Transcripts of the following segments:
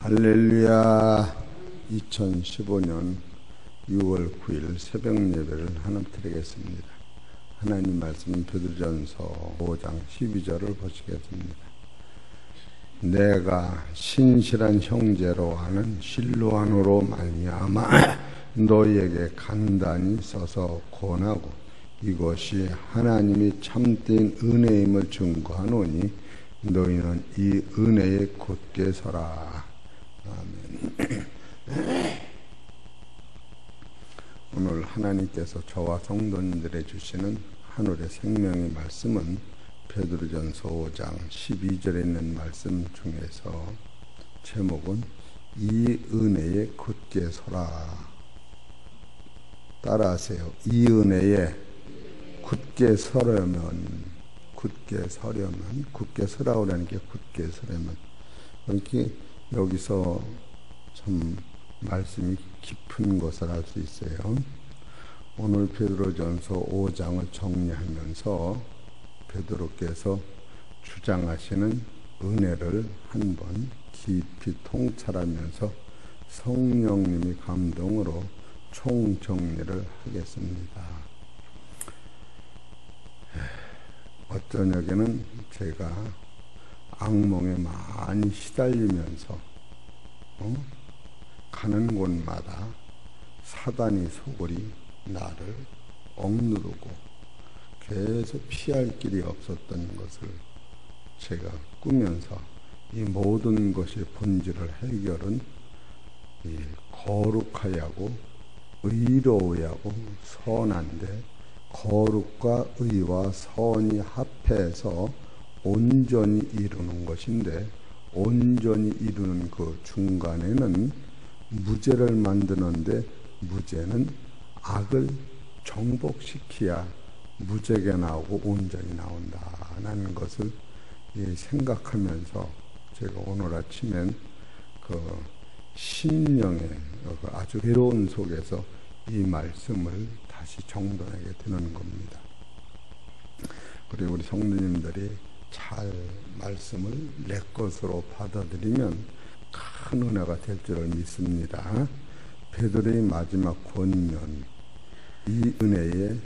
할렐루야. 2015년 6월 9일 새벽 예배를 하나 드리겠습니다. 하나님 말씀은 베드로전서 5장 12절을 보시겠습니다. 내가 신실한 형제로 하는 실로안으로 말미암아 너희에게 간단히 써서 권하고 이것이 하나님이 참된 은혜임을 증거하노니 너희는 이 은혜에 굳게 서라. 아멘. 오늘 하나님께서 저와 성도님들에 주시는 하늘의 생명의 말씀은 베드로전서 5장 12절에 있는 말씀 중에서 제목은 이 은혜에 굳게 서라. 따라하세요. 이 은혜에 굳게 서려면 굳게 서라오라는 게 굳게 서려면, 그렇게 여기서 참 말씀이 깊은 것을 알 수 있어요. 오늘 베드로전서 5장을 정리하면서 베드로께서 주장하시는 은혜를 한번 깊이 통찰하면서 성령님의 감동으로 총정리를 하겠습니다. 어쩌녁에는 제가 악몽에 많이 시달리면서 가는 곳마다 사단이 소굴이 나를 억누르고 계속 피할 길이 없었던 것을 제가 꾸면서 이 모든 것의 본질을 해결은 이 거룩하야고 의로우야고 선한데, 거룩과 의와 선이 합해서 온전히 이루는 것인데, 온전히 이루는 그 중간에는 무죄를 만드는데 무죄는 악을 정복시켜야 무죄가 나오고 온전히 나온다는 것을 생각하면서 제가 오늘 아침엔 그 심령의 아주 괴로운 속에서 이 말씀을 다시 정돈하게 되는 겁니다. 그리고 우리 성도님들이 잘 말씀을 내 것으로 받아들이면 큰 은혜가 될 줄을 믿습니다. 베드로의 마지막 권면, 이 은혜에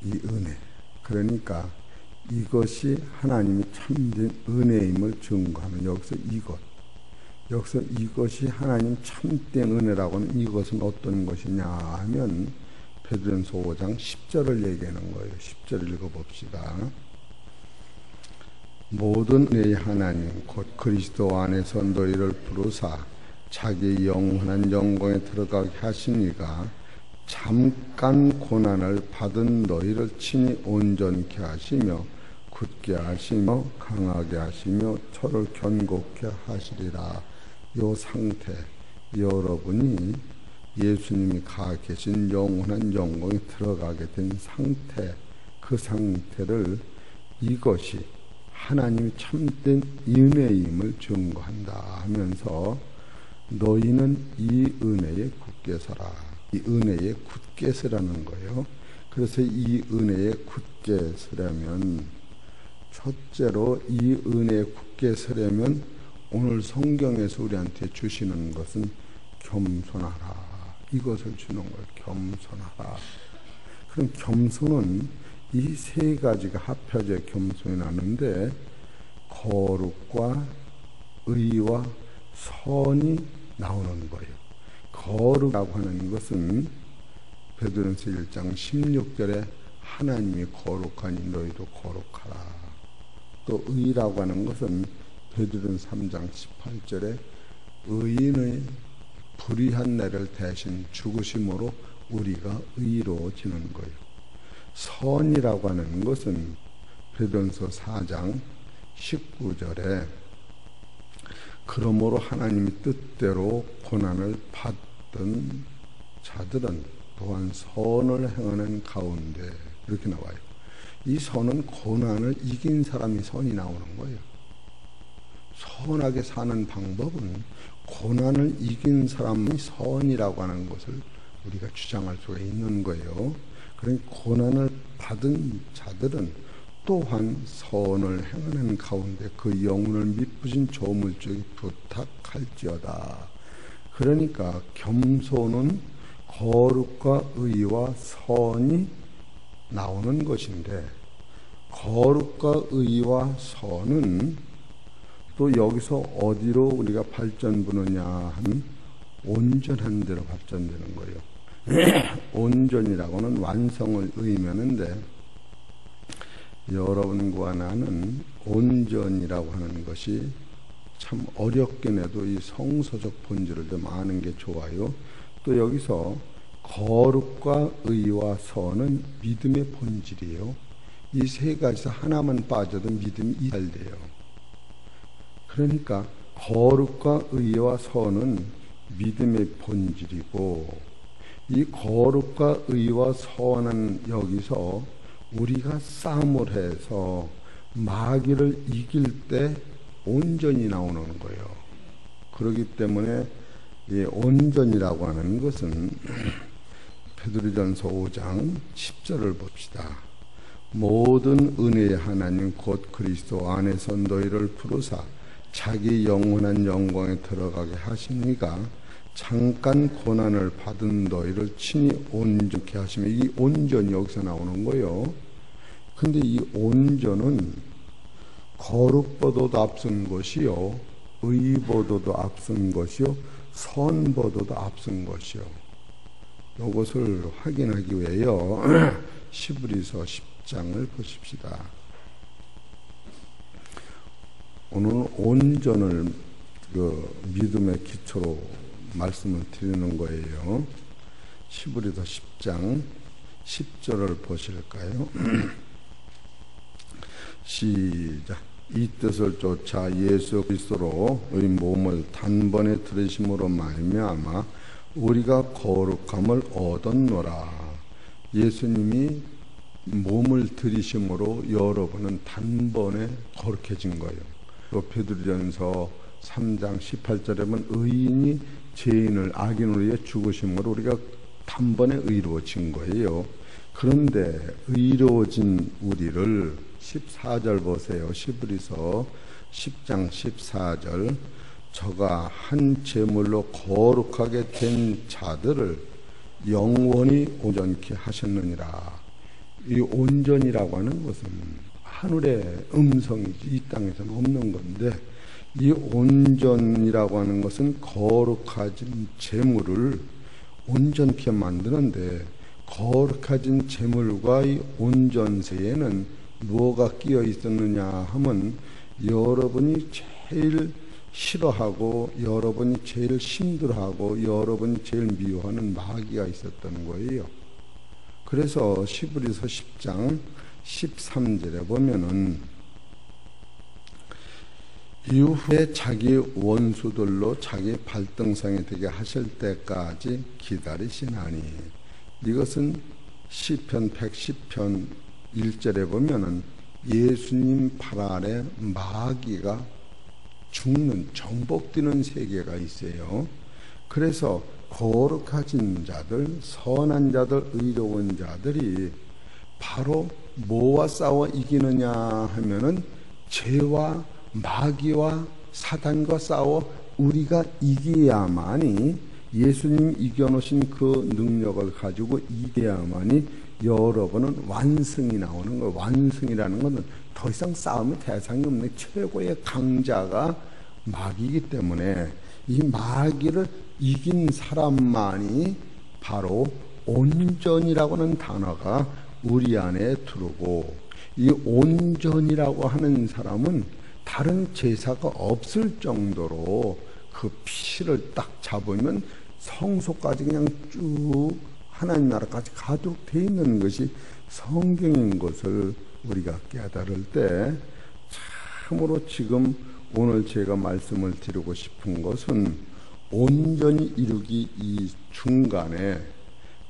이 은혜, 그러니까 이것이 하나님이 참된 은혜임을 증거하면, 여기서 이것이 하나님 참된 은혜라고는 이것은 어떤 것이냐 하면 베드로전서 5장 10절을 얘기하는 거예요. 10절 읽어봅시다. 모든 은혜의 하나님 곧 그리스도 안에서 너희를 부르사 자기 영원한 영광에 들어가게 하시니가 잠깐 고난을 받은 너희를 친히 온전케 하시며 굳게 하시며 강하게 하시며 저를 견고케 하시리라. 요 상태, 여러분이 예수님이 가 계신 영원한 영광에 들어가게 된 상태, 그 상태를 이것이 하나님이 참된 은혜임을 증거한다 하면서 너희는 이 은혜에 굳게 서라. 이 은혜에 굳게 서라는 거예요. 그래서 이 은혜에 굳게 서려면, 첫째로 이 은혜에 굳게 서려면 오늘 성경에서 우리한테 주시는 것은 겸손하라. 이것을 주는 거예요. 겸손하라. 그럼 겸손은 이 세 가지가 합해져 겸손이 나는데, 거룩과 의와 선이 나오는 거예요. 거룩이라고 하는 것은 베드로전서 1장 16절에 하나님이 거룩하니 너희도 거룩하라. 또 의라고 하는 것은 베드로전서 3장 18절에 의인의 불의한 날을 대신 죽으심으로 우리가 의로워지는 거예요. 선이라고 하는 것은 베드로전서 4장 19절에 그러므로 하나님의 뜻대로 고난을 받던 자들은 또한 선을 행하는 가운데, 이렇게 나와요. 이 선은 고난을 이긴 사람이 선이 나오는 거예요. 선하게 사는 방법은 고난을 이긴 사람이 선이라고 하는 것을 우리가 주장할 수가 있는 거예요. 그러니 고난을 받은 자들은 또한 선을 행하는 가운데 그 영혼을 미쁘신 조물주에게 부탁할지어다. 그러니까 겸손은 거룩과 의와 선이 나오는 것인데, 거룩과 의와 선은 또 여기서 어디로 우리가 발전부느냐 하면 온전한 데로 발전되는 거예요. 온전이라고는 완성을 의미하는데, 여러분과 나는 온전이라고 하는 것이 참 어렵긴 해도 이 성서적 본질을 좀 아는 게 좋아요. 또 여기서 거룩과 의와 선은 믿음의 본질이에요. 이 세 가지에서 하나만 빠져도 믿음이 이탈돼요. 그러니까 거룩과 의와 선은 믿음의 본질이고, 이 거룩과 의와 선은 여기서 우리가 싸움을 해서 마귀를 이길 때 온전히 나오는 거예요. 그렇기 때문에 이 온전이라고 하는 것은 베드로전서 5장 10절을 봅시다. 모든 은혜의 하나님 곧 그리스도 안에서 너희를 부르사 자기 영원한 영광에 들어가게 하시니가 잠깐 고난을 받은 너희를 친히 온전케 하시며, 이 온전이 여기서 나오는 거예요. 근데 이 온전은 거룩보다도 앞선 것이요, 의보다도 앞선 것이요, 선보다도 앞선 것이요. 이것을 확인하기 위해요. 히브리서 10장을 보십시다. 오늘 온전을 믿음의 기초로 말씀을 드리는 거예요. 히브리서 10장 10절을 보실까요? 시작. 이 뜻을 쫓아 예수 그리스도로의 몸을 단번에 들으심으로 말미암아 우리가 거룩함을 얻었노라. 예수님이 몸을 들이심으로 여러분은 단번에 거룩해진 거예요. 또 베드로전서 3장 18절에 보면 의인이 죄인을 악인으로 위해 죽으심으로 우리가 단번에 의로워진 거예요. 그런데 의로워진 우리를 14절 보세요. 히브리서 10장 14절. 저가 한 제물로 거룩하게 된 자들을 영원히 온전케 하셨느니라. 이 온전이라고 하는 것은 하늘의 음성이지 이 땅에서는 없는 건데, 이 온전이라고 하는 것은 거룩해진 제물을 온전케 만드는데, 거룩해진 제물과 이 온전세에는 뭐가 끼어 있었느냐 하면 여러분이 제일 싫어하고 여러분이 제일 힘들어하고 여러분이 제일 미워하는 마귀가 있었던 거예요. 그래서 히브리서 10장 13절에 보면은 이후에 자기 원수들로 자기 발등상이 되게 하실 때까지 기다리시나니, 이것은 시편 110편 1절에 보면은 예수님 발 아래 마귀가 죽는 정복되는 세계가 있어요. 그래서 거룩하신 자들, 선한 자들, 의로운 자들이 바로 뭐와 싸워 이기느냐 하면은 죄와 마귀와 사단과 싸워 우리가 이겨야만이, 예수님 이겨놓으신 그 능력을 가지고 이겨야만이 여러분은 완승이 나오는 거예요. 완승이라는 것은 더 이상 싸움의 대상이 없는 최고의 강자가 마귀이기 때문에 이 마귀를 이긴 사람만이 바로 온전이라고 하는 단어가 우리 안에 들어오고, 이 온전이라고 하는 사람은 다른 제사가 없을 정도로 그 피를 딱 잡으면 성소까지 그냥 쭉 하나님 나라까지 가도록 되어 있는 것이 성경인 것을 우리가 깨달을 때, 참으로 지금 오늘 제가 말씀을 드리고 싶은 것은 온전히 이루기 이 중간에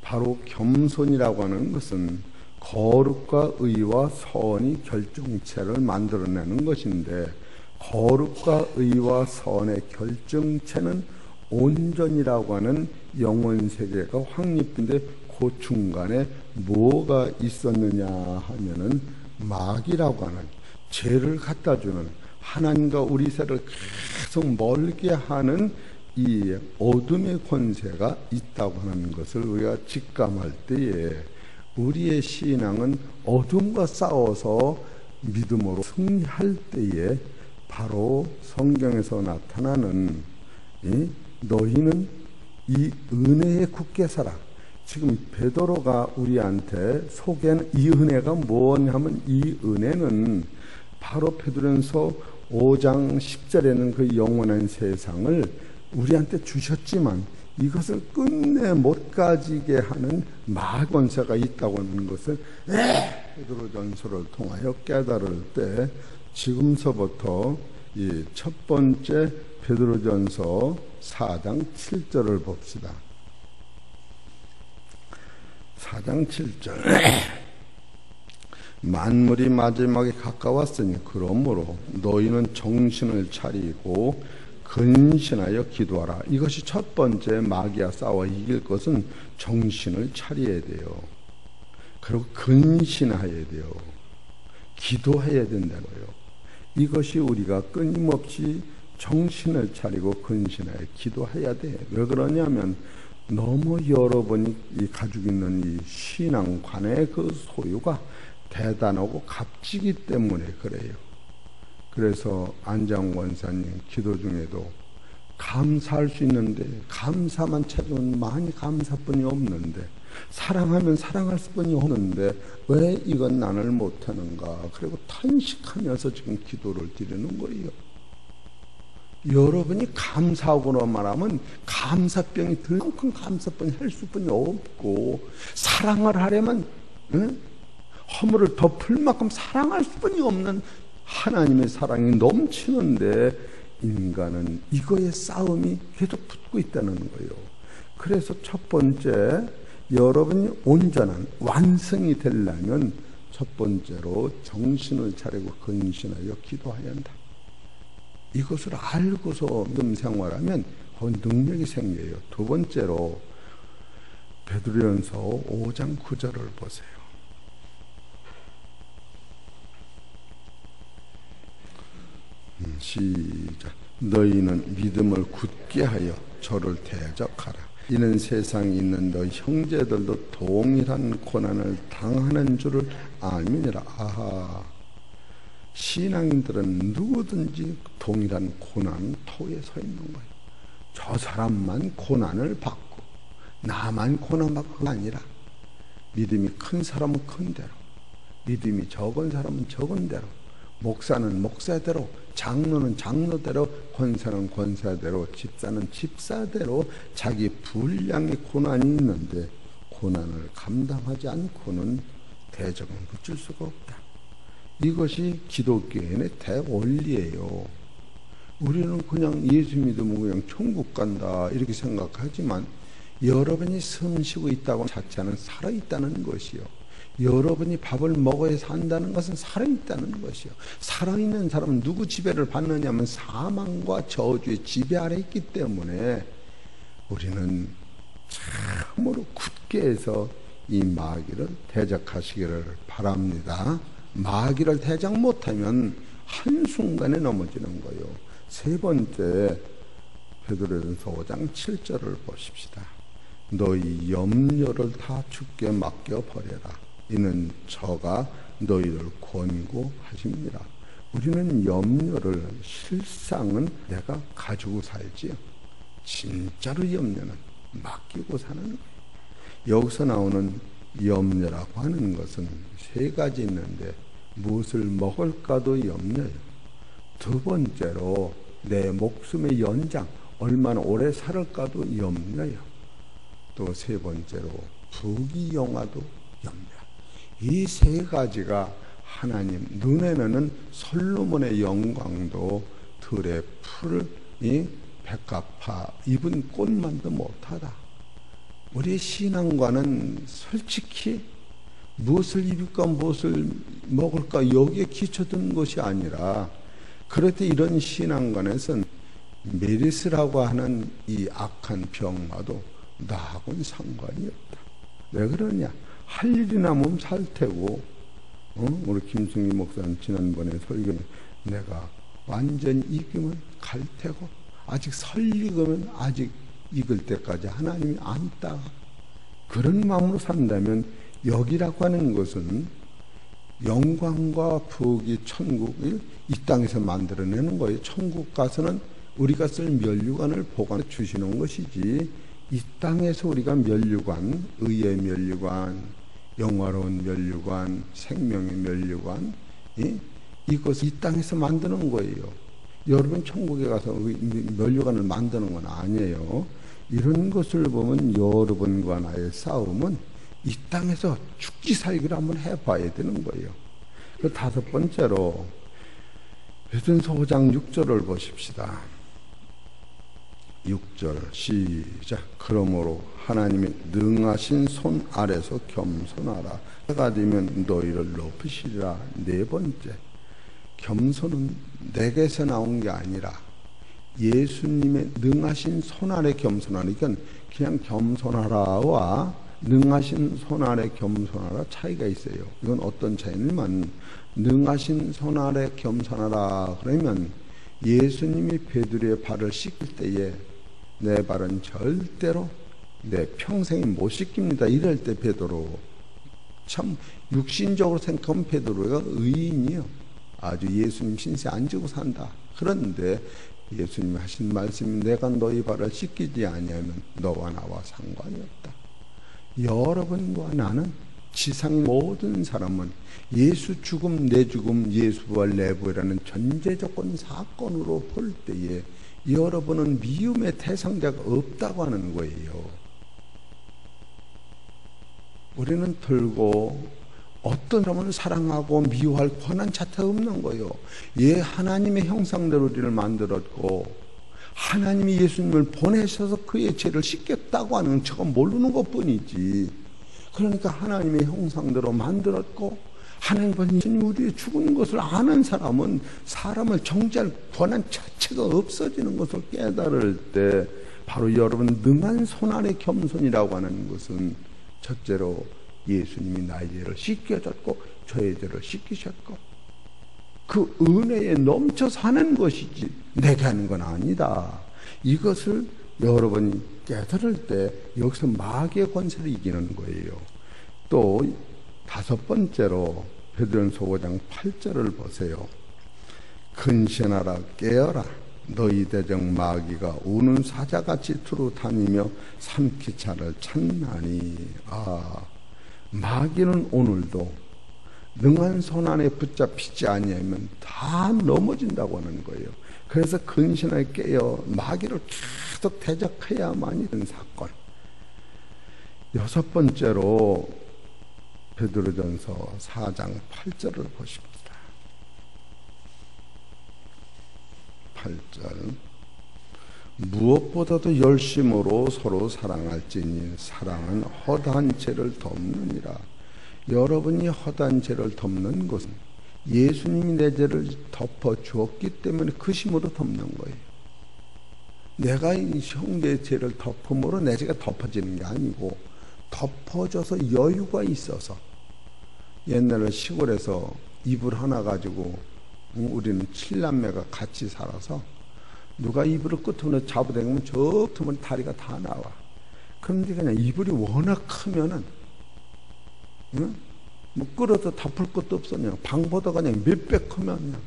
바로 겸손이라고 하는 것은 거룩과 의와 선이 결정체를 만들어내는 것인데, 거룩과 의와 선의 결정체는 온전이라고 하는 영혼 세계가 확립인데, 그 중간에 뭐가 있었느냐 하면은 마귀라고 하는 죄를 갖다 주는, 하나님과 우리 사이를 계속 멀게 하는 이 어둠의 권세가 있다고 하는 것을 우리가 직감할 때에 우리의 신앙은 어둠과 싸워서 믿음으로 승리할 때에 바로 성경에서 나타나는 너희는 이 은혜에 굳게 살아. 지금 베드로가 우리한테 소개한 이 은혜가 뭐냐면, 이 은혜는 바로 베드로전서 5장 10절에는 그 영원한 세상을 우리한테 주셨지만 이것을 끝내 못 가지게 하는 마귀 권세가 있다고 하는 것을 베드로전서를 통하여 깨달을 때, 지금서부터 이 첫 번째 베드로전서 4장 7절을 봅시다. 4장 7절. 만물이 마지막에 가까웠으니 그러므로 너희는 정신을 차리고 근신하여 기도하라. 이것이 첫 번째, 마귀와 싸워 이길 것은 정신을 차려야 돼요. 그리고 근신해야 돼요. 기도해야 된다고요. 이것이 우리가 끊임없이 정신을 차리고 근신하여 기도해야 돼. 왜 그러냐면 너무 여러분이 가지고 있는 이 신앙관의 그 소유가 대단하고 값지기 때문에 그래요. 그래서 안장 원사님 기도 중에도 감사할 수 있는데 감사만 찾으면 많이 감사뿐이 없는데, 사랑하면 사랑할 수뿐이 없는데 왜 이건 나를 못하는가, 그리고 탄식하면서 지금 기도를 드리는 거예요. 여러분이 감사하고만 말하면 감사병이 들 만큼 감사뿐이 할 수뿐이 없고, 사랑을 하려면 허물을 덮을 만큼 사랑할 수뿐이 없는 하나님의 사랑이 넘치는데, 인간은 이거의 싸움이 계속 붙고 있다는 거예요. 그래서 첫 번째, 여러분이 온전한 완성이 되려면 첫 번째로 정신을 차리고 근신하여 기도해야 한다. 이것을 알고서 믿음 생활하면 능력이 생겨요. 두 번째로 베드로전서 5장 9절을 보세요. 시작. 너희는 믿음을 굳게 하여 저를 대적하라. 이는 세상에 있는 너희 형제들도 동일한 고난을 당하는 줄을 알미니라. 아하, 신앙인들은 누구든지 동일한 고난 터에 서 있는 거예요. 저 사람만 고난을 받고 나만 고난받고 가 아니라, 믿음이 큰 사람은 큰 대로, 믿음이 적은 사람은 적은 대로, 목사는 목사대로, 장로는 장로대로, 권사는 권사대로, 집사는 집사대로 자기 분량의 고난이 있는데 고난을 감당하지 않고는 대적은 붙일 수가 없다. 이것이 기독교인의 대원리예요. 우리는 그냥 예수 믿으면 그냥 천국 간다 이렇게 생각하지만, 여러분이 숨 쉬고 있다고 자체는 살아있다는 것이요. 여러분이 밥을 먹어야 산다는 것은 살아있다는 것이요. 살아있는 사람은 누구 지배를 받느냐 하면 사망과 저주의 지배 아래 있기 때문에 우리는 참으로 굳게 해서 이 마귀를 대적하시기를 바랍니다. 마귀를 대적 못하면 한순간에 넘어지는 거예요. 세 번째, 베드로전서 5장 7절을 보십시다. 너희 염려를 다 주께 맡겨버려라. 이는 저가 너희를 권고하십니다. 우리는 염려를, 실상은 내가 가지고 살지요. 진짜로 염려는 맡기고 사는 거예요. 여기서 나오는 염려라고 하는 것은 세 가지 있는데, 무엇을 먹을까도 염려예요. 두 번째로 내 목숨의 연장, 얼마나 오래 살을까도 염려예요. 또 세 번째로 부귀영화도 염려. 이 세 가지가 하나님 눈에는 솔로몬의 영광도 들의 풀이 백합화 입은 꽃만도 못하다. 우리의 신앙과는 솔직히 무엇을 입을까 무엇을 먹을까 여기에 기초든 것이 아니라, 그럴 때 이런 신앙관에서는 메리스라고 하는 이 악한 병마도 나하고는 상관이 없다. 왜 그러냐? 할 일이 남으면 살 테고 우리 김승희 목사님 지난번에 설교에 내가 완전 익으면 갈 테고 아직 설익으면 아직 익을 때까지 하나님이 안 따. 그런 마음으로 산다면 여기라고 하는 것은 영광과 부귀 천국을 이 땅에서 만들어내는 거예요. 천국 가서는 우리가 쓸 면류관을 보관해 주시는 것이지, 이 땅에서 우리가 면류관, 의의 면류관, 영화로운 면류관, 생명의 면류관, 이것을 이 땅에서 만드는 거예요. 여러분 천국에 가서 면류관을 만드는 건 아니에요. 이런 것을 보면 여러분과 나의 싸움은 이 땅에서 죽기 살기를 한번 해봐야 되는 거예요. 그 다섯 번째로 베드로전서 5장 6절을 보십시다. 6절 시작. 그러므로 하나님의 능하신 손 아래서 겸손하라. 해가 되면 너희를 높이시리라. 네 번째, 겸손은 내게서 나온 게 아니라 예수님의 능하신 손 아래 겸손하니까, 그냥 겸손하라와 능하신 손 아래 겸손하라 차이가 있어요. 이건 어떤 차이냐면, 능하신 손 아래 겸손하라 그러면 예수님이 베드로의 발을 씻길 때에 내 발은 절대로 내 평생에 못 씻깁니다. 이럴 때 베드로, 참 육신적으로 생각하면 베드로가 의인이요, 아주 예수님 신세 안 지고 산다. 그런데 예수님이 하신 말씀이 내가 너희 발을 씻기지 아니하면 너와 나와 상관이 없다. 여러분과 나는, 지상의 모든 사람은 예수 죽음, 내 죽음, 예수 부활, 내 부활이라는 전제조건 사건으로 볼 때에 여러분은 미움의 대상자가 없다고 하는 거예요. 우리는 들고 어떤 사람을 사랑하고 미워할 권한 자체가 없는 거예요. 하나님의 형상대로 우리를 만들었고, 하나님이 예수님을 보내셔서 그의 죄를 씻겠다고 하는 저건 모르는 것뿐이지. 그러니까 하나님의 형상대로 만들었고, 하나님 우리의 죽은 것을 아는 사람은 사람을 정죄할 권한 자체가 없어지는 것을 깨달을 때, 바로 여러분 능한 손 아래 겸손이라고 하는 것은 첫째로 예수님이 나의 죄를 씻겨줬고 저의 죄를 씻기셨고 그 은혜에 넘쳐 사는 것이지 내가 하는 건 아니다. 이것을 여러분이 깨달을 때 여기서 마귀의 권세를 이기는 거예요. 또 다섯 번째로 베드로전서 5장 8절을 보세요. 근신하라, 깨어라. 너희 대적 마귀가 우는 사자같이 두루 다니며 삼키차를 찾나니. 마귀는 오늘도 능한 손 안에 붙잡히지 아니하면 다 넘어진다고 하는 거예요. 그래서 근신하게 깨어 마귀를 계속 대적해야만이 된 사건. 여섯 번째로 베드로전서 4장 8절을 보십니다. 8절. 무엇보다도 열심으로 서로 사랑할지니 사랑은 허다한 죄를 덮느니라. 여러분이 허다한 죄를 덮는 것은 예수님이 내 죄를 덮어주었기 때문에 그 힘으로 덮는 거예요. 내가 이 형제의 죄를 덮음으로 내 죄가 덮어지는 게 아니고 덮어져서 여유가 있어서. 옛날에 시골에서 이불 하나 가지고 우리는 7남매가 같이 살아서 누가 이불을 끝으로 잡아당기면 저 틈은 다리가 다 나와. 그런데 그냥 이불이 워낙 크면은 뭐 끌어도 덮을 것도 없었냐. 방보다 그냥 몇 배 크면 그냥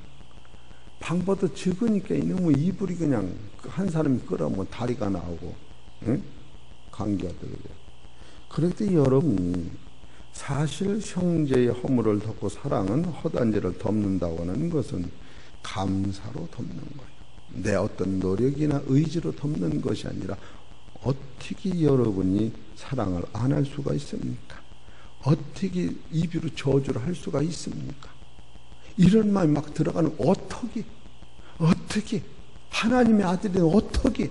방보다 적으니까 이놈의 이불이 그냥 한 사람이 끌어면 다리가 나오고 관계가 되거든요. 그럴 때 여러분이 사실 형제의 허물을 덮고 사랑은 허다한 죄를 덮는다고 하는 것은 감사로 덮는 거예요. 내 어떤 노력이나 의지로 덮는 것이 아니라 어떻게 여러분이 사랑을 안 할 수가 있습니까? 어떻게 입으로 저주를 할 수가 있습니까? 이런 말이 막 들어가는 어떻게 하나님의 아들이 어떻게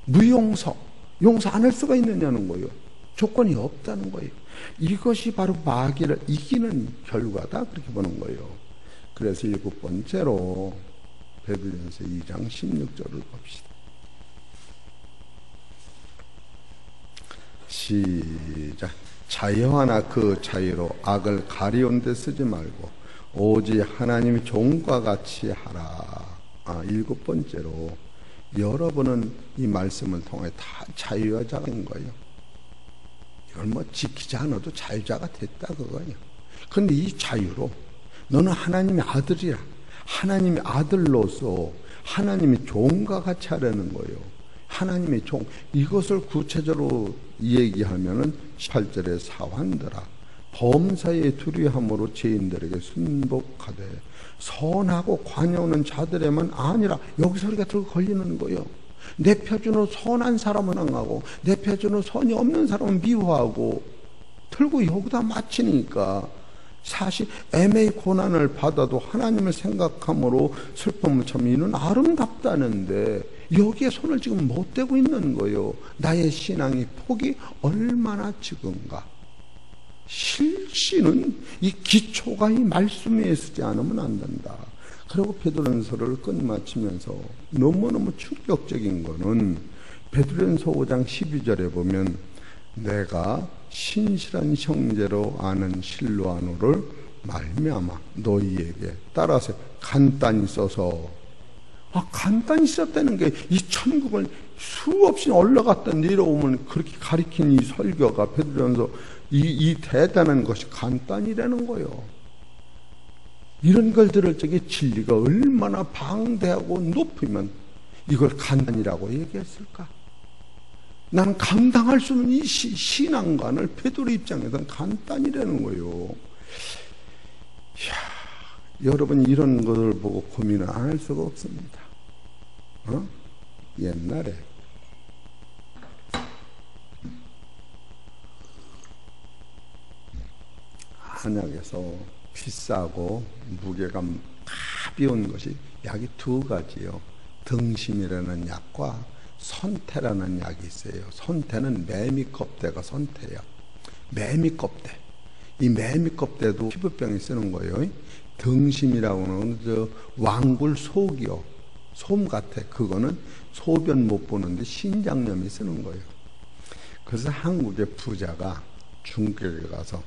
무용서 용서 안 할 수가 있느냐는 거예요. 조건이 없다는 거예요. 이것이 바로 마귀를 이기는 결과다, 그렇게 보는 거예요. 그래서 일곱 번째로 베드로전서 2장 16절을 봅시다. 시작. 자유하나 그 자유로 악을 가리운 데 쓰지 말고 오직 하나님의 종과 같이 하라. 7번째로 여러분은 이 말씀을 통해 다 자유자가 된 거예요. 이걸 뭐 지키지 않아도 자유자가 됐다 그거예요. 그런데 이 자유로 너는 하나님의 아들이야. 하나님의 아들로서 하나님의 종과 같이 하라는 거예요. 하나님의 종, 이것을 구체적으로 얘기하면은 18절에 사환들아 범사에 두려함으로 죄인들에게 순복하되 선하고 관여하는 자들에만 아니라, 여기서 우리가 들고 걸리는 거예요. 내 표준으로 선한 사람은 ang하고 내 표준으로 선이 없는 사람은 미워하고 들고 여기다 맞추니까 사실 애매히 고난을 받아도 하나님을 생각함으로 슬픔을 참으면 이는 아름답다는데 여기에 손을 지금 못 대고 있는 거예요. 나의 신앙의 폭이 얼마나 적은가. 실신은 이 기초가 이 말씀에 쓰지 않으면 안 된다. 그리고 베드로전서를 끝마치면서 너무너무 충격적인 거는 베드로전서 5장 12절에 보면 내가 신실한 형제로 아는 실로아노를 말미암아 너희에게 따라서 간단히 써서, 간단히 썼다는 게 이 천국을 수없이 올라갔다 내려오면 그렇게 가리킨 이 설교가 베드로전서 이 대단한 것이 간단이라는 거예요. 이런 걸 들을 적에 진리가 얼마나 방대하고 높으면 이걸 간단이라고 얘기했을까? 나는 감당할 수 없는 이 신앙관을 베드로 입장에서는 간단이라는 거예요. 여러분 이런 것을 보고 고민을 안 할 수가 없습니다. 옛날에 한약에서 비싸고 무게감 가벼운 것이 약이 2가지요. 등심이라는 약과 선태라는 약이 있어요. 선태는 매미껍데가 선태예요. 매미껍데. 이 매미껍데도 피부병에 쓰는 거예요. 등심이라고 하는 저 왕굴 속이요. 솜 같아. 그거는 소변 못 보는데 신장염이 쓰는 거예요. 그래서 한국의 부자가 중국에 가서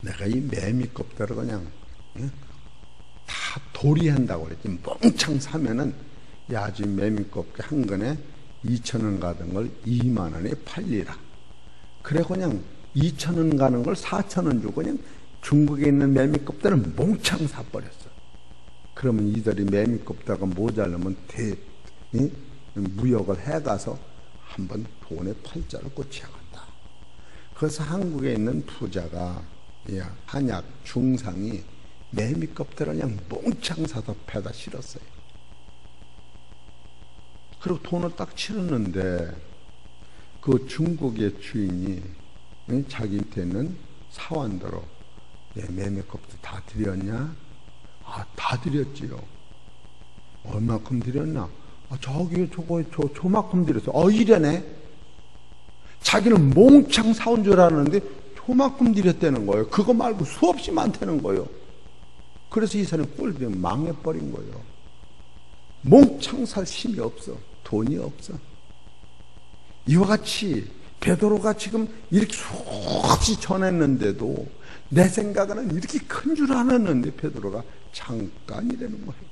내가 이 매미껍데를 그냥 다 도리한다고 그랬지. 멍청 사면은 야지 매미껍데 한 근에 2,000원 가던 걸 2만 원에 팔리라. 그래 그냥 2,000원 가는 걸 4,000원 주고 그냥 중국에 있는 매미껍데를 몽창 사버렸어. 그러면 이들이 매미껍데가 모자라면 무역을 해가서 한번 돈의 팔자를 꽂혀갔다. 그래서 한국에 있는 부자가 한약 중상이 매미껍데를 그냥 몽창 사서 배다 실었어요. 그리고 돈을 딱 치렀는데 그 중국의 주인이 자기한테 있는 사환대로 매미껍데 다 드렸냐? 다 드렸지요. 얼마큼 드렸나? 저기 저만큼 드렸어. 이래네. 자기는 몽창 사온 줄 알았는데 저만큼 드렸다는 거예요. 그거 말고 수없이 많다는 거예요. 그래서 이 사람이 꼴비에 망해버린 거예요. 몽창 살 힘이 없어. 돈이 없어. 이와 같이 베드로가 지금 이렇게 수없이 전했는데도 내 생각에는 이렇게 큰 줄 알았는데 베드로가 잠깐이라는 거예요.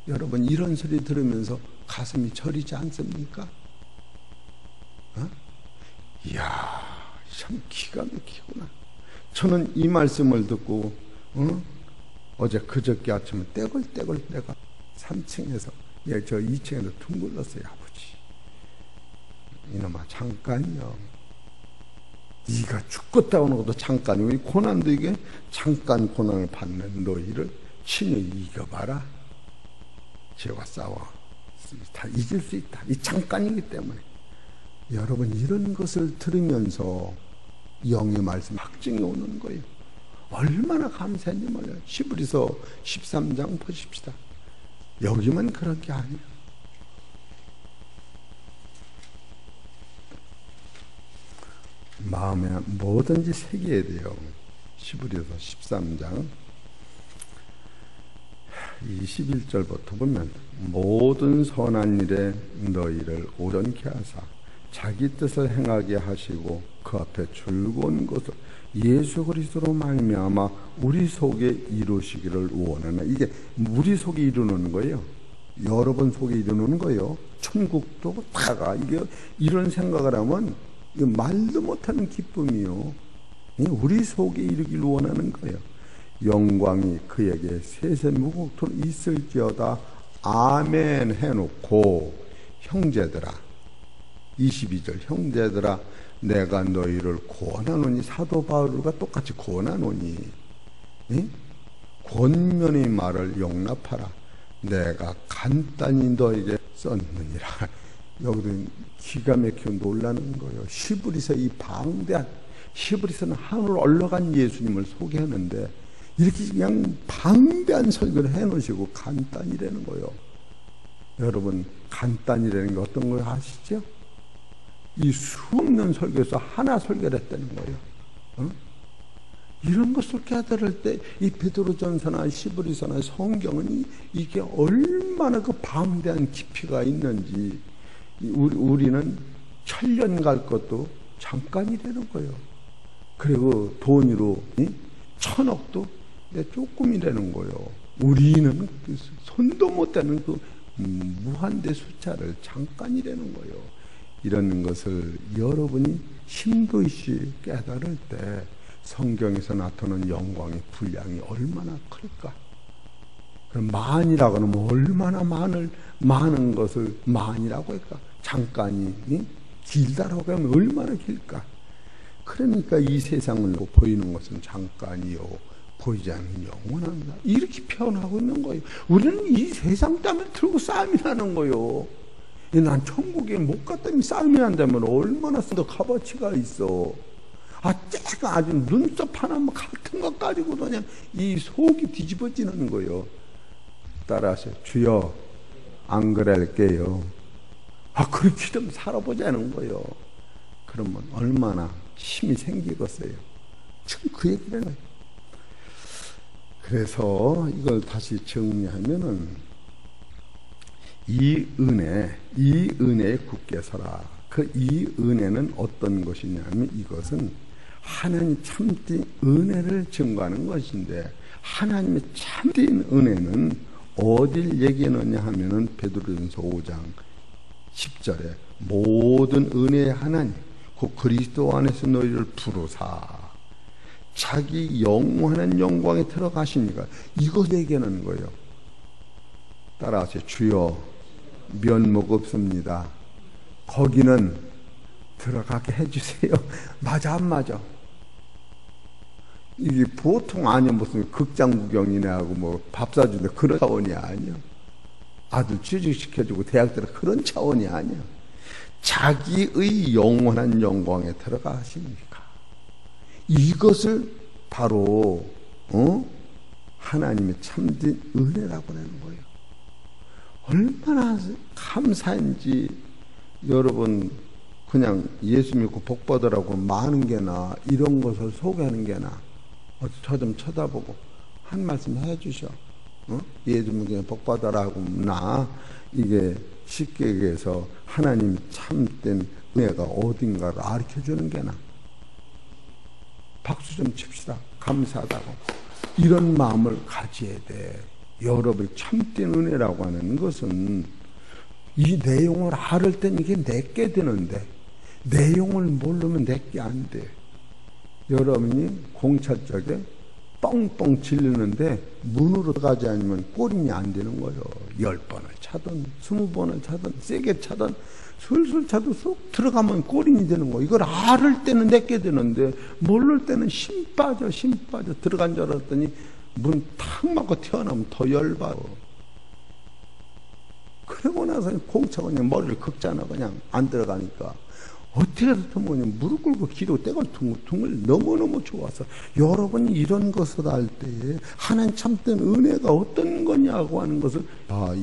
여러분 이런 소리 들으면서 가슴이 저리지 않습니까? 이야 참 기가 막히구나. 저는 이 말씀을 듣고 어제 그저께 아침에 떼굴떼굴 내가 3층에서 저 2층에서 둥글렀어요. 아버지 이놈아 잠깐요. 네가 죽겠다 오는 것도 잠깐이고 이 고난도 이게 잠깐 고난을 받는 너희를 친히 이겨봐라. 죄와 싸워 다 이길 수 있다. 이 잠깐이기 때문에 여러분 이런 것을 들으면서 영의 말씀 확증이 오는 거예요. 얼마나 감사한지 몰라요. 히브리서 13장 보십시다. 여기만 그런 게 아니에요. 마음에 뭐든지 새겨야 돼요. 히브리서 13장 21절부터 보면 모든 선한 일에 너희를 온전케 하사 자기 뜻을 행하게 하시고 그 앞에 즐거운 것을 예수 그리스도로 말미암아 우리 속에 이루시기를 원하나. 이게 우리 속에 이루는 거예요. 여러분 속에 이루는 거예요. 천국도 다가 이게 이런 생각을 하면 이거 말도 못하는 기쁨이요. 우리 속에 이루기를 원하는 거예요. 영광이 그에게 세세무국토록 있을지어다. 아멘 해놓고 형제들아, 22절 형제들아 내가 너희를 권하노니, 사도 바울과 똑같이 권하노니, 권면의 말을 용납하라. 내가 간단히 너에게 썼느니라. 여기도 기가 막히고 놀라는 거예요. 히브리서 이 방대한, 히브리서는 하늘 올라간 예수님을 소개하는데 이렇게 그냥 방대한 설교를 해놓으시고 간단히라는 거예요. 여러분, 간단히라는 게 어떤 걸 아시죠? 이 수없는 설교에서 하나 설교를 했다는 거예요. 이런 것을 깨달을 때 이 베드로전서나 히브리서나 성경은 이게 얼마나 그 방대한 깊이가 있는지, 우리는 천년 갈 것도 잠깐이라는 거예요. 그리고 돈으로 1,000억도 조금이라는 거예요. 우리는 손도 못 대는 그 무한대 숫자를 잠깐이라는 거예요. 이런 것을 여러분이 심도 있이 깨달을 때 성경에서 나타나는 영광의 분량이 얼마나 클까? 그럼 만이라고 하면 얼마나 많은 것을 만이라고 할까? 잠깐이 길다라고 하면 얼마나 길까? 그러니까 이 세상을 보이는 것은 잠깐이요 보이지 않는 영원합니다. 이렇게 표현하고 있는 거예요. 우리는 이 세상 때문에 들고 싸움이 나는 거예요. 난 천국에 못 갔다니 싸움이 난다면 얼마나 더 값어치가 있어. 제가 아주 눈썹 하나 같은 것 가지고도 그냥 이 속이 뒤집어지는 거예요. 따라하세요. 주여, 안 그럴게요. 그렇게 좀 살아보자는 거예요. 그러면 얼마나 힘이 생기겠어요. 지금 그 얘기를 해요. 그래서 이걸 다시 정리하면은 이 은혜에 굳게 서라. 이 은혜는 어떤 것이냐면 이것은 하나님 참된 은혜를 증거하는 것인데, 하나님의 참된 은혜는 어딜 얘기하느냐 하면은 베드로전서 5장 10절에 모든 은혜의 하나님 그 그리스도 안에서 너희를 부르사 자기 영원한 영광에 들어가시니까, 이거 얘기하는 거예요. 따라하세요. 주여, 면목 없습니다. 거기는 들어가게 해주세요. 맞아 안 맞아? 이게 보통 아니야. 무슨 극장 구경이나 하고 밥 사주는데 그런 차원이 아니야. 아들 취직시켜주고 대학 들어 그런 차원이 아니야. 자기의 영원한 영광에 들어가시니까. 이것을 바로 하나님의 참된 은혜라고 하는 거예요. 얼마나 감사한지. 여러분, 그냥 예수 믿고 복 받으라고 많은 게나 이런 것을 소개하는 게나 저 좀 쳐다보고 한 말씀 해주셔. 예수 믿고 복 받으라고 나 이게 쉽게 얘기해서 하나님 참된 은혜가 어딘가를 가르쳐주는 게나. 박수 좀 칩시다. 감사하다고. 이런 마음을 가져야 돼. 여러분, 참된 은혜라고 하는 것은 이 내용을 알을 땐 이게 내게 되는데 내용을 모르면 내게 안 돼. 여러분이 공차 쪽에 뻥뻥 질르는데 문으로 가지 않으면 꼬림이 안 되는 거예요. 10번을 차든 20번을 차든 세게 차든 술술 차도 쏙 들어가면 꼬림이 되는 거예요. 이걸 알을 때는 내게 되는데 모를 때는 힘 빠져 들어간 줄 알았더니 문 탁 막고 튀어나오면 더 열받아. 그러고 나서 공차가 그냥 머리를 긁잖아. 그냥 안 들어가니까. 어떻게 해서 그냥 무릎 꿇고 기도 때가 둥글둥글 너무너무 좋아서. 여러분이 이런 것을 할 때에 하나님 참된 은혜가 어떤 거냐고 하는 것을,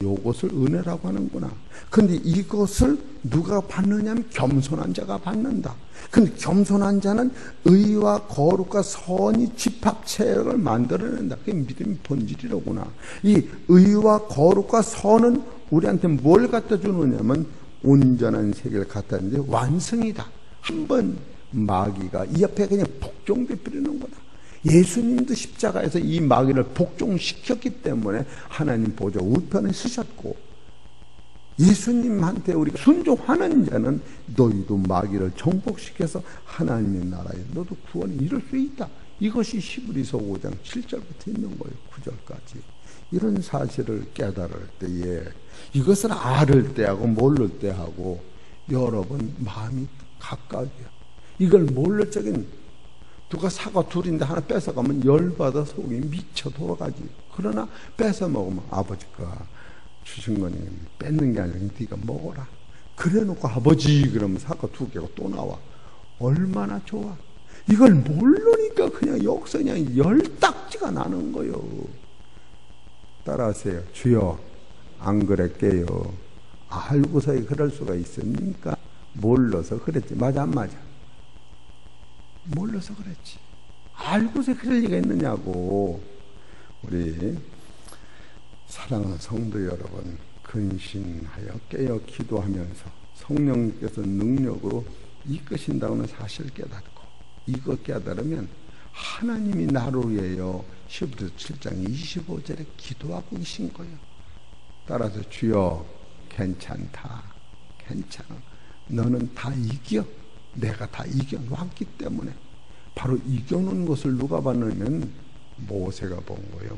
요것을 은혜라고 하는구나. 근데 이것을 누가 받느냐면 겸손한 자가 받는다. 근데 겸손한 자는 의와 거룩과 선이 집합체를 만들어낸다. 그게 믿음의 본질이로구나. 이 의와 거룩과 선은 우리한테 뭘 갖다 주느냐면 온전한 세계를 갖다 줬는데 완성이다. 한번 마귀가 이 옆에 그냥 복종돼 버리는 거다. 예수님도 십자가에서 이 마귀를 복종시켰기 때문에 하나님 보좌 우편에 서셨고, 예수님한테 우리가 순종하는 자는 너희도 마귀를 정복시켜서 하나님의 나라에 너도 구원에 이룰 수 있다. 이것이 히브리서 5장 7절부터 있는 거예요. 9절까지. 이런 사실을 깨달을 때에, 이것을 알을 때하고 모를 때하고 여러분 마음이 각각이야. 이걸 모를 적인, 누가 사과 둘인데 하나 뺏어가면 열받아 속이 미쳐 돌아가지. 그러나 뺏어 먹으면 아버지가 주신 거니 뺏는 게 아니라 네가 먹어라. 그래 놓고 아버지 그러면 사과 2개가 또 나와. 얼마나 좋아. 이걸 모르니까 그냥 여기서 그냥 열딱지가 나는 거요. 따라하세요. 주여 안 그랬게요. 알고서 그럴 수가 있습니까? 몰라서 그랬지. 맞아 안 맞아? 몰라서 그랬지. 알고서 그럴 리가 있느냐고. 우리 사랑하는 성도 여러분, 근신하여 깨어 기도하면서 성령님께서 능력으로 이끄신다는 사실을 깨닫고, 이거 깨달으면 하나님이 나를 위하여 히브리서 7장 25절에 기도하고 계신 거예요. 따라서 주여 괜찮다. 괜찮아. 너는 다 이겨. 내가 다 이겨놨기 때문에. 바로 이겨놓은 것을 누가 봤냐면 모세가 본 거예요.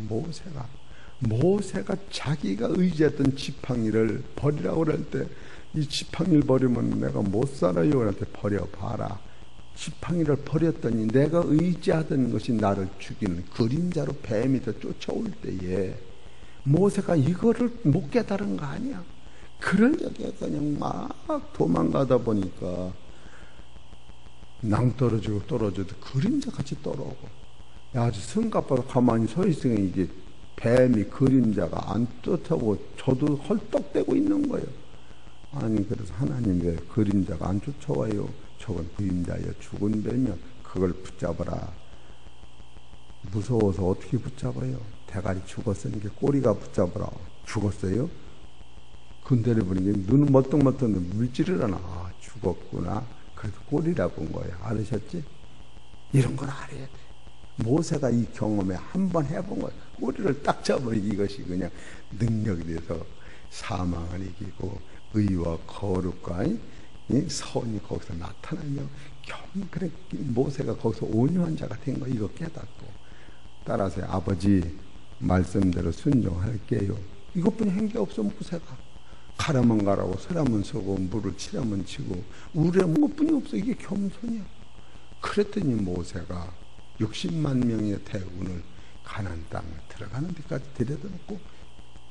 모세가 자기가 의지했던 지팡이를 버리라고 그럴 때, 이 지팡이를 버리면 내가 못 살아요. 그한테 버려봐라. 지팡이를 버렸더니 내가 의지하던 것이 나를 죽이는 그림자로 뱀이 더 쫓아올 때에 모세가 이거를 못 깨달은 거 아니야. 그럴 적에 그냥 막 도망가다 보니까 낭떠러지고 떨어져도 그림자같이 떨어오고, 야, 아주 성갑바로 가만히 서 있으니 이게 뱀이 그림자가 안 쫓아오고 저도 헐떡대고 있는 거예요. 아니 그래서 하나님 왜 그림자가 안 쫓아와요? 저건 그림자여 죽은 뱀이야. 그걸 붙잡아라. 무서워서 어떻게 붙잡아요? 대가리 죽었으니까 꼬리가 붙잡아라. 죽었어요? 근데를 보니까 눈은 멀뚱멀뚱 물질을 하나. 아, 죽었구나. 그래서 꼬리라고 한 거예요. 알으셨지? 이런 걸 알아야 돼. 모세가 이 경험에 한번 해본 거예요. 꼬리를 딱 잡아버리기, 이것이 그냥 능력이 돼서 사망을 이기고 의와 거룩과 선이 거기서 나타나며 그래 모세가 거기서 온유한 자가 된 거예요. 이거 깨닫고. 따라서 아버지 말씀대로 순종할게요. 이것뿐이 한 게 없어. 모세가 가라면 가라고 서라면 서고 물을 치라면 치고 우려는 것뿐이 없어. 이게 겸손이야. 그랬더니 모세가 60만 명의 대군을 가나안 땅에 들어가는 데까지 데려다놓고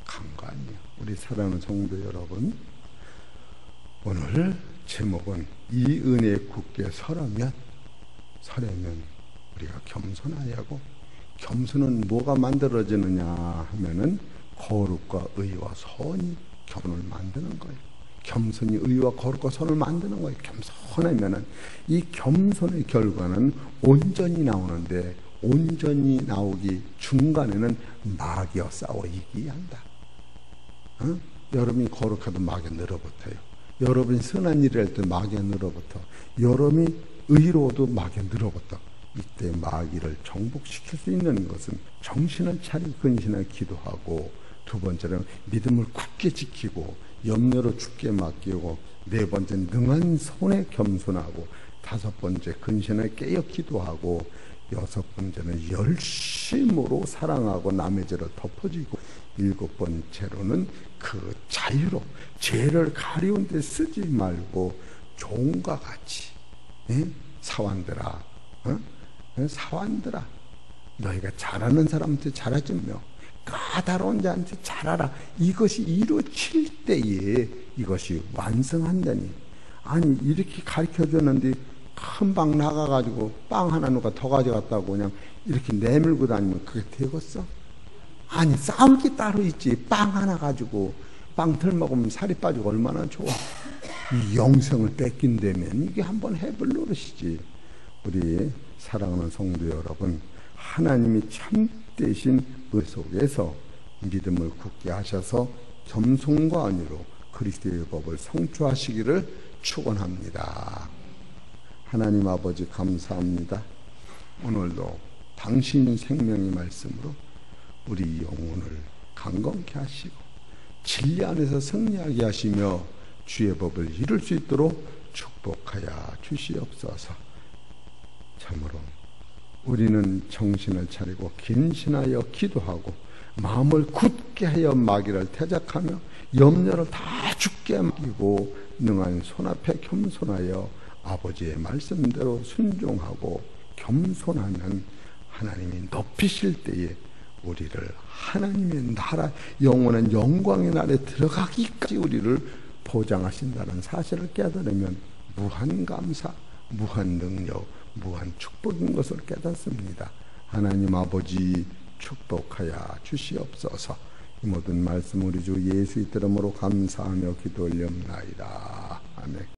간 거 아니에요. 우리 사랑하는 성도 여러분, 오늘 제목은 이 은혜에 굳게 서려면 우리가 겸손해야 하고, 겸손은 뭐가 만들어지느냐 하면은 거룩과 의와 선이 겸손을 만드는 거예요. 겸손이 의와 거룩과 선을 만드는 거예요. 겸손하면은 이 겸손의 결과는 온전히 나오는데, 온전히 나오기 중간에는 마귀와 싸워 이기야 한다. 여러분이 거룩해도 마귀가 늘어붙어요. 여러분이 선한 일을 할 때 마귀가 늘어붙어. 여러분이 의로워도 마귀가 늘어붙어. 이때 마귀를 정복시킬 수 있는 것은 정신을 차리고 근신하게 기도하고, 두 번째는 믿음을 굳게 지키고 염려로 죽게 맡기고, 네 번째는 능한 손에 겸손하고, 다섯 번째 근신하게 깨어 기도하고, 여섯 번째는 열심으로 사랑하고 남의 죄를 덮어주고, 일곱 번째로는 그 자유로 죄를 가리운 데 쓰지 말고 종과 같이, 사환들아, 사환들아, 너희가 잘하는 사람한테 잘하지며 까다로운 자한테 잘하라. 이것이 이루어질 때에 이것이 완성한다니. 아니 이렇게 가르쳐줬는데 금방 나가가지고 빵 하나 누가 더 가져갔다고 그냥 이렇게 내밀고 다니면 그게 되겠어? 아니 싸울 게 따로 있지. 빵 하나 가지고 빵 덜 먹으면 살이 빠지고 얼마나 좋아. 이 영생을 뺏긴다면 이게 한번 해볼 노릇이지. 우리 사랑하는 성도 여러분, 하나님이 참되신 의 속에서 믿음을 굳게 하셔서 겸손과 안위로 그리스도의 법을 성취하시기를 축원합니다. 하나님 아버지 감사합니다. 오늘도 당신 생명의 말씀으로 우리 영혼을 강건케 하시고 진리 안에서 승리하게 하시며 주의 법을 이룰 수 있도록 축복하여 주시옵소서. 참으로 우리는 정신을 차리고 근신하여 기도하고 마음을 굳게 하여 마귀를 대적하며 염려를 다 죽게 맡기고 능한 손 앞에 겸손하여 아버지의 말씀대로 순종하고 겸손하면 하나님이 높이실 때에 우리를 하나님의 나라 영원한 영광의 날에 들어가기까지 우리를 보장하신다는 사실을 깨달으면 무한 감사, 무한 능력, 무한 축복인 것을 깨닫습니다. 하나님 아버지 축복하여 주시옵소서. 이 모든 말씀 우리 주 예수의 이름으로 감사하며 기도 올려옵나이다. 아멘.